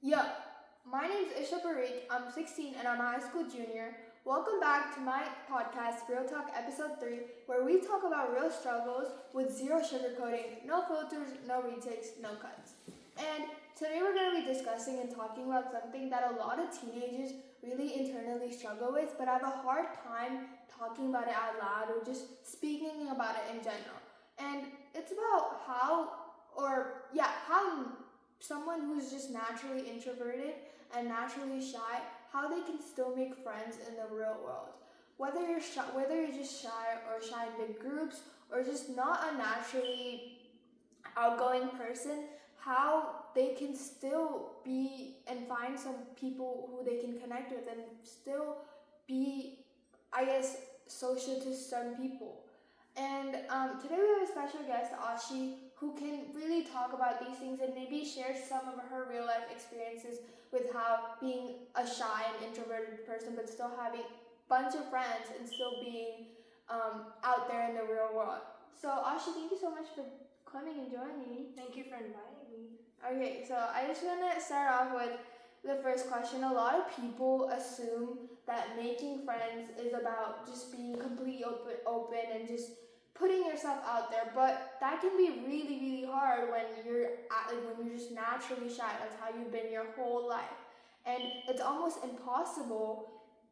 Yo, my name's Ishva. I'm 16 and I'm a high school junior. Welcome back to my podcast, Real Talk Episode 3, where we talk about real struggles with zero sugarcoating, no filters, no retakes, no cuts. And today we're going to be discussing and talking about something that a lot of teenagers really internally struggle with, but have a hard time talking about it out loud or just speaking about it in general. And it's about how someone who's just naturally introverted and naturally shy, how they can still make friends in the real world. Whether you're just shy or shy in big groups or just not a naturally outgoing person, how they can still be and find some people who they can connect with and still be, social to some people. And today we have a special guest, Aashi, who can really talk about these things and maybe share some of her real life experiences with how being a shy and introverted person, but still having a bunch of friends and still being out there in the real world. So Aashi, thank you so much for coming and joining me. Thank you for inviting me. Okay, so I just want to start off with the first question. A lot of people assume that making friends is about just being completely open and just putting yourself out there, but that can be really, really hard when you're just naturally shy. That's how you've been your whole life, and it's almost impossible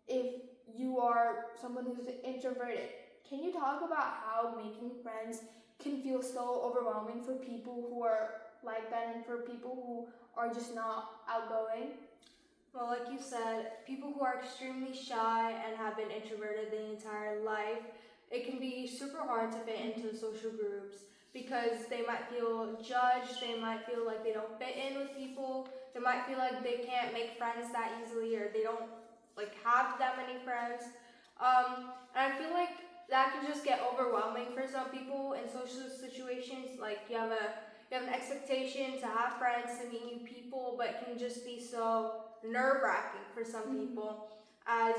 if you are someone who's introverted. Can you talk about how making friends can feel so overwhelming for people who are like that and for people who are just not outgoing? Well, like you said, people who are extremely shy and have been introverted the entire life, it can be super hard to fit into social groups because they might feel judged, they might feel like they don't fit in with people, they might feel like they can't make friends that easily or they don't have that many friends. And I feel like that can just get overwhelming for some people in social situations. Like you have an expectation to have friends, to meet new people, but it can just be so nerve-wracking for some people, as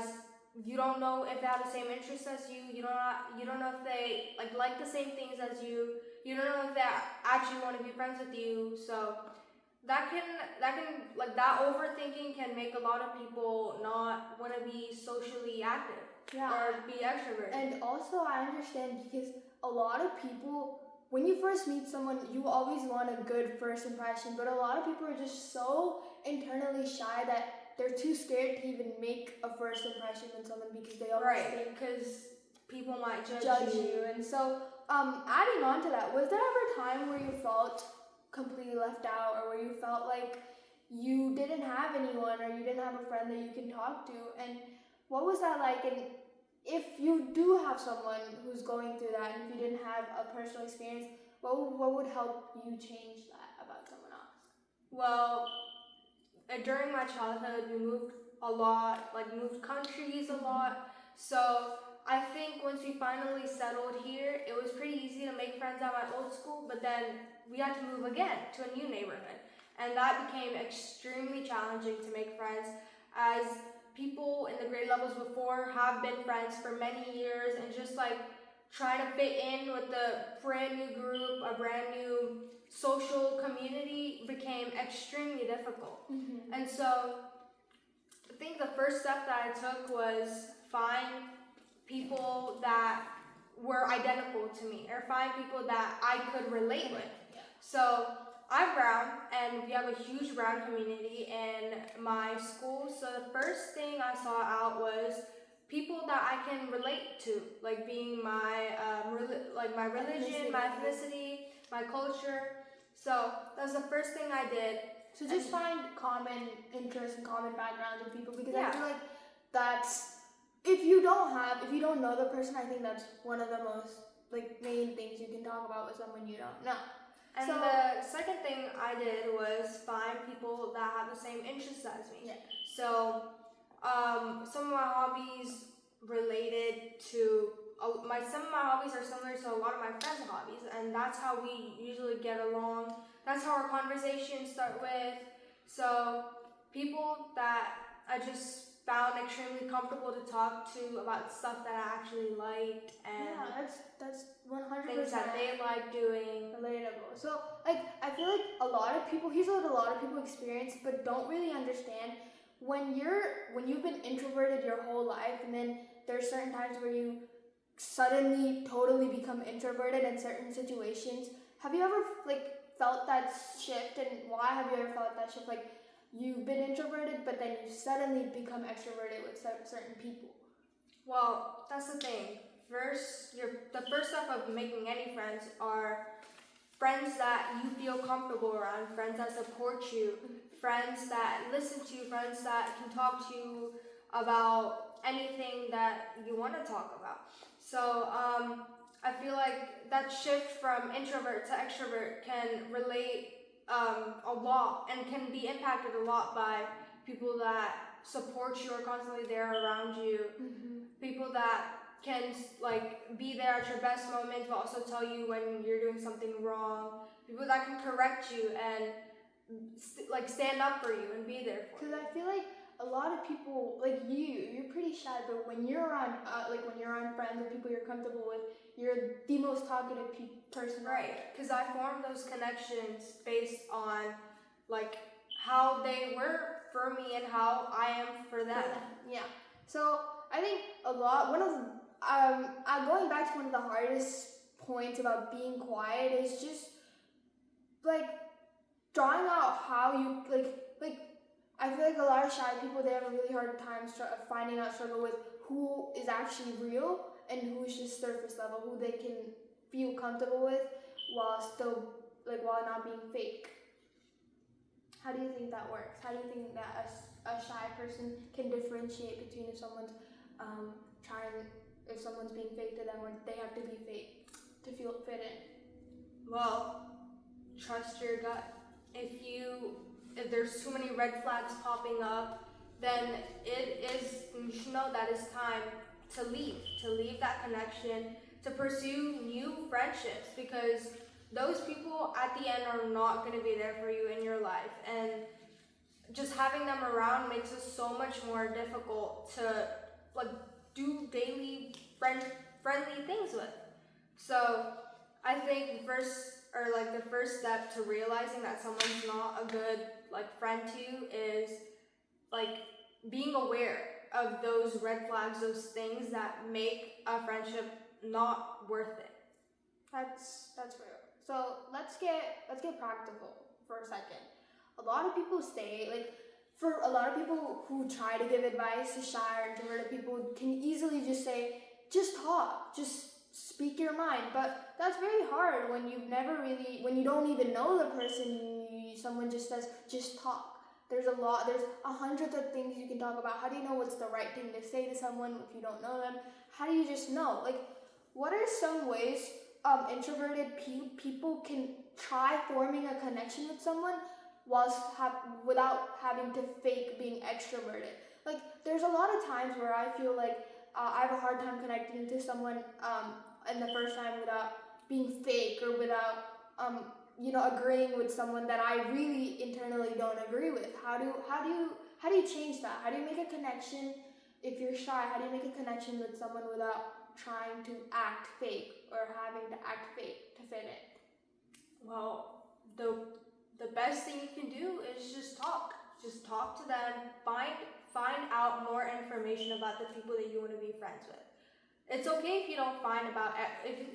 you don't know if they have the same interests as you. You don't know if they like the same things as you. You don't know if they actually want to be friends with you. So that overthinking can make a lot of people not want to be socially active or be extroverted. And also I understand because a lot of people, when you first meet someone, you always want a good first impression, but a lot of people are just so internally shy that they're too scared to even make a first impression on someone because they always think because people might judge you. And so adding on to that, was there ever a time where you felt completely left out or where you felt like you didn't have anyone or you didn't have a friend that you can talk to? And what was that like? And if you do have someone who's going through that and if you didn't have a personal experience, what would help you change that about someone else? Well, during my childhood, we moved a lot, moved countries a lot. So I think once we finally settled here, it was pretty easy to make friends at my old school, but then we had to move again to a new neighborhood. And that became extremely challenging to make friends, as people in the grade levels before have been friends for many years, and just trying to fit in with a brand new group, a brand new social community became extremely difficult. And so I think the first step that I took was find people that were identical to me, or find people that I could relate with. So I'm brown, and we have a huge brown community in my school. So the first thing I sought out was people that I can relate to, being my my religion, my ethnicity, my culture. So that was the first thing I did. So just find common interests and common backgrounds of people, because I feel like that's, if you don't know the person, I think that's one of the most main things you can talk about with someone you don't know. And the second thing I did was find people that have the same interests as me. So some of my hobbies related to some of my hobbies are similar to a lot of my friends' hobbies, and that's how we usually get along. That's how our conversations start with. So people that I just found extremely comfortable to talk to about stuff that I actually liked and that's 100% things that they like doing. relatable. So like I feel like a lot of people, here's what a lot of people experience but don't really understand. When you've been introverted your whole life, and then there's certain times where you suddenly totally become introverted in certain situations. Have you ever like felt that shift, and why have you ever felt that shift? Like you've been introverted, but then you suddenly become extroverted with certain people. Well, that's the thing. The first step of making any friends are friends that you feel comfortable around, friends that support you, friends that listen to you, friends that can talk to you about anything that you want to talk about. So I feel like that shift from introvert to extrovert can relate a lot and can be impacted a lot by people that support you, are constantly there around you, people that can like be there at your best moments but also tell you when you're doing something wrong, people that can correct you and like stand up for you and be there for you. Because I feel like a lot of people, like you're pretty shy, but when you're around friends or people you're comfortable with, you're the most talkative person. Right, because I formed those connections based on like how they were for me and how I am for them. Yeah. So I think going back to one of the hardest points about being quiet is just like drawing out how you like. I feel like a lot of shy people, they have a really hard time struggle with who is actually real and who's just surface level, who they can feel comfortable with while not being fake. How do you think that works? How do you think that a shy person can differentiate between if someone's being fake to them, or they have to be fake to feel fit in? Well, trust your gut. If there's too many red flags popping up, then you should know that it's time to leave that connection, to pursue new friendships, because those people at the end are not going to be there for you in your life, and just having them around makes it so much more difficult to like do daily friendly things with. So I think the first step to realizing that someone's not a good friend to you is like being aware of those red flags, those things that make a friendship not worth it. That's real. So let's get practical for a second. A lot of people for a lot of people who try to give advice to shy or introverted people can easily just say, just talk, just speak your mind. But that's very hard when you don't even know the person. Someone just says, just talk. There's 100 of things you can talk about. How do you know what's the right thing to say to someone if you don't know them? How do you just know? Like, what are some ways introverted people can try forming a connection with someone without having to fake being extroverted? Like, there's a lot of times where I feel like I have a hard time connecting to someone in the first time without being fake or without agreeing with someone that I really internally don't agree with. How do you change that? How do you make a connection if you're shy? How do you make a connection with someone without trying to act fake or having to act fake to fit in? Well, the best thing you can do is just talk. Just talk to them. Find out more information about the people that you want to be friends with. It's okay if you don't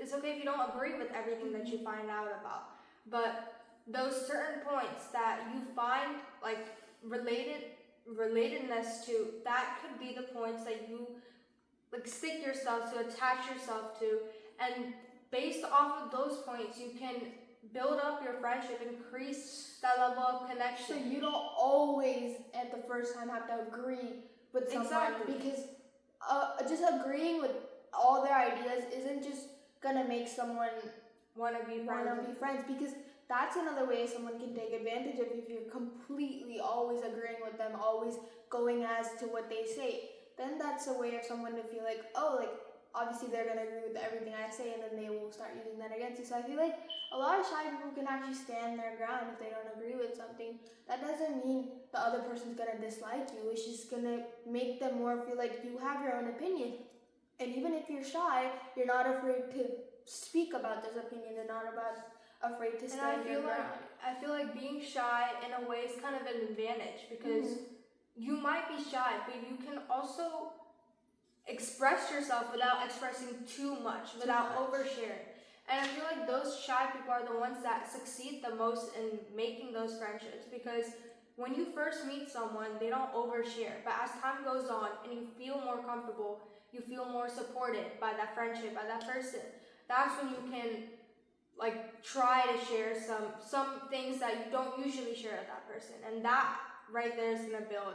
it's okay if you don't agree with everything that you find out about. But those certain points that you find like relatedness to, that could be the points that you like stick yourself to, attach yourself to, and based off of those points you can build up your friendship, increase that level of connection. So you don't always at the first time have to agree with someone. Exactly. Because just agreeing with all their ideas isn't just gonna make someone want to be friends, because that's another way someone can take advantage of. If you're completely always agreeing with them, always going as to what they say, then that's a way of someone to feel like, oh, like obviously they're gonna agree with everything I say, and then they will start using that against you. So I feel like a lot of shy people can actually stand their ground if they don't agree with something. That doesn't mean the other person's gonna dislike you. It's just gonna make them more feel like you have your own opinion. And even if you're shy, you're not afraid to speak about this opinion. You're not afraid to stand your ground. I feel like being shy in a way is kind of an advantage because you might be shy, but you can also express yourself without expressing too much, without oversharing. And I feel like those shy people are the ones that succeed the most in making those friendships, because when you first meet someone, they don't overshare. But as time goes on and you feel more comfortable, you feel more supported by that friendship, by that person, that's when you can like try to share some things that you don't usually share with that person. And that right there is gonna build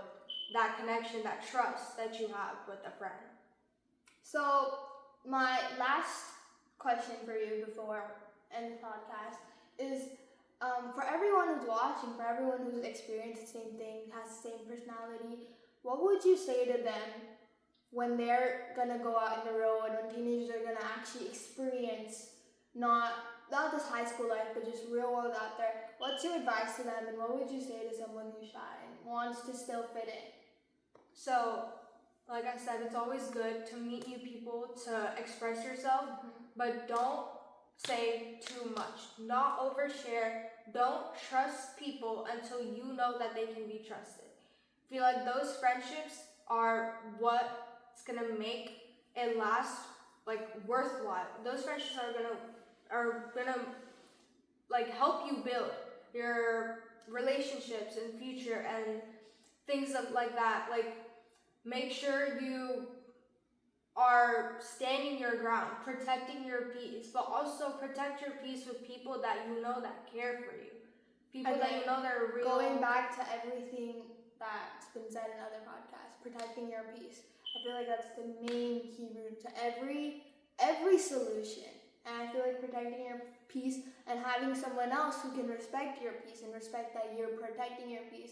that connection, that trust that you have with a friend. So my last question for you before end the podcast is, for everyone who's watching, for everyone who's experienced the same thing, has the same personality, what would you say to them when they're gonna go out in the real world, when teenagers are gonna actually experience not this high school life, but just real world out there? What's your advice to them, and what would you say to someone who's shy and wants to still fit in? So, like I said, it's always good to meet new people, to express yourself, but don't say too much. Not overshare. Don't trust people until you know that they can be trusted. I feel like those friendships are what's gonna make it last, like, worthwhile. Those friendships are gonna like help you build your relationships in future and things like that. Like, make sure you are standing your ground, protecting your peace, but also protect your peace with people that you know that care for you. People that you know that are real. Going back to everything that's been said in other podcasts, protecting your peace. I feel like that's the main key root to every solution. And I feel like protecting your peace and having someone else who can respect your peace and respect that you're protecting your peace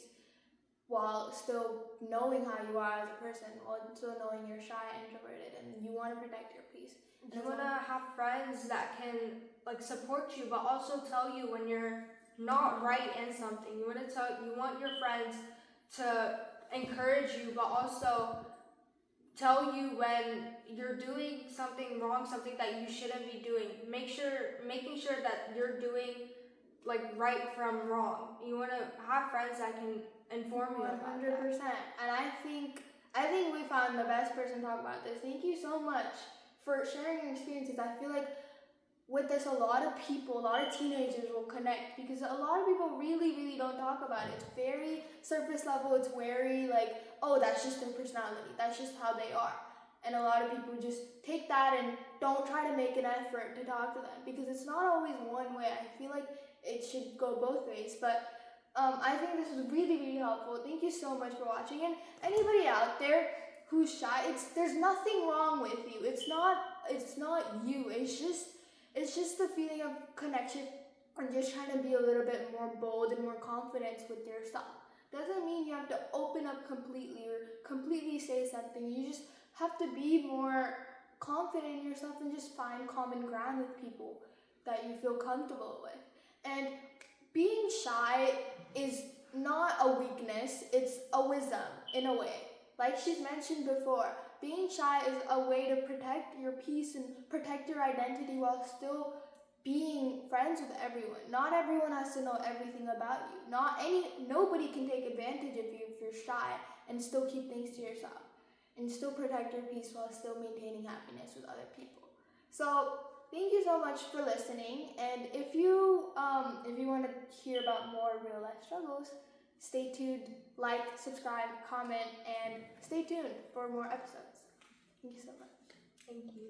while still knowing how you are as a person, while still knowing you're shy, introverted, and you want to protect your peace. You want to have friends that can like support you, but also tell you when you're not right in something. You want your friends to encourage you, but also tell you when you're doing something wrong, something that you shouldn't be doing. Making sure that you're doing like right from wrong. You want to have friends that can inform you about 100%. And I think we found the best person to talk about this. Thank you so much for sharing your experiences. I feel like with this, a lot of teenagers will connect, because a lot of people really, really don't talk about it. It's very surface level. It's very like, oh, that's just their personality. That's just how they are. And a lot of people just take that and don't try to make an effort to talk to them, because it's not always one way. I feel like it should go both ways. But I think this was really, really helpful. Thank you so much for watching. And anybody out there who's shy, there's nothing wrong with you. It's not you. It's just the feeling of connection and just trying to be a little bit more bold and more confident with yourself. Doesn't mean you have to open up completely or completely say something. You just have to be more confident in yourself and just find common ground with people that you feel comfortable with. And being shy is not a weakness, it's a wisdom in a way. Like she's mentioned before, being shy is a way to protect your peace and protect your identity while still being friends with everyone. Not everyone has to know everything about you. Nobody can take advantage of you if you're shy and still keep things to yourself and still protect your peace while still maintaining happiness with other people. So thank you so much for listening. And if you want to hear about more real life struggles, stay tuned, like, subscribe, comment, and stay tuned for more episodes. Thank you so much. Thank you.